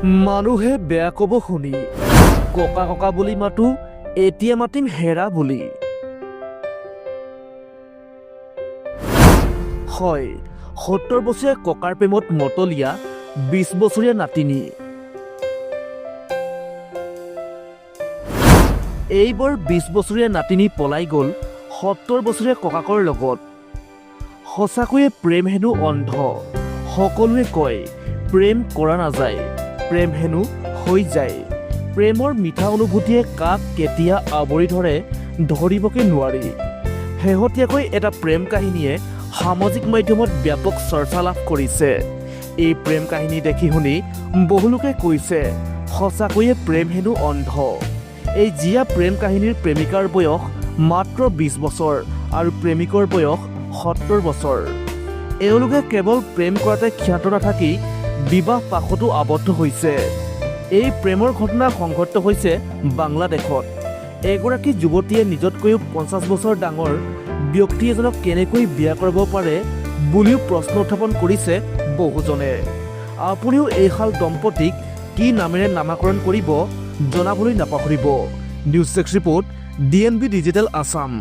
মানুহে বেয়া ক'ব শুনি ককা ককা বুলি মাতো, এতিয়া মাতিম হেৰা বুলি। হয়, ৭০ বছৰীয়া ককাৰ প্ৰেমত মতলীয়া ২০ বছৰীয়া নাতিনী। এইবাৰ ২০ বছৰীয়া নাতিনী পলাই গ'ল ৭০ বছৰীয়া ককাকৰ লগত। সঁচাকৈয়ে প্ৰেম হেনো অন্ধ। সকলোৱে কয় প্ৰেম কৰা নাযায়, প্ৰেম হেনো হৈ যায়। প্ৰেমৰ মিঠা অনুভূতিয়ে কাক কেতিয়া আৱৰি ধৰে ধৰিবকে নোৱাৰি। শেহতীয়াকৈ এটা প্ৰেম কাহিনীয়ে সামাজিক মাধ্যমত ব্যাপক চৰ্চা লাভ কৰিছে। এই প্ৰেম কাহিনী দেখি শুনি বহুলোকে কৈছে সঁচাকৈয়ে প্ৰেম হেনো অন্ধ। এই জীয়া প্ৰেম কাহিনীৰ প্ৰেমিকাৰ বয়স মাত্ৰ ২০ বছৰ আৰু প্ৰেমিকৰ বয়স ৭০ বছৰ। এওঁলোকে কেৱল প্ৰেম কৰাতে ক্ষান্ত নাথাকি বিবাহ পাশতো আবদ্ধ হৈছে। এই প্ৰেমৰ ঘটনা সংঘটিত হৈছে বাংলাদেশত। এগৰাকী যুৱতীয়ে নিজতকৈও ৫০ বছৰ ডাঙৰ ব্যক্তি এজনক কেনেকৈ বিয়া কৰাব পাৰে বুলিও প্ৰশ্ন উত্থাপন কৰিছে বহুজনে। আপুনিও এইহাল দম্পতীক কি নামেৰে নামাকৰণ কৰিব জনাবলৈ নাপাহৰিব। News desk report, DNB digital Assam.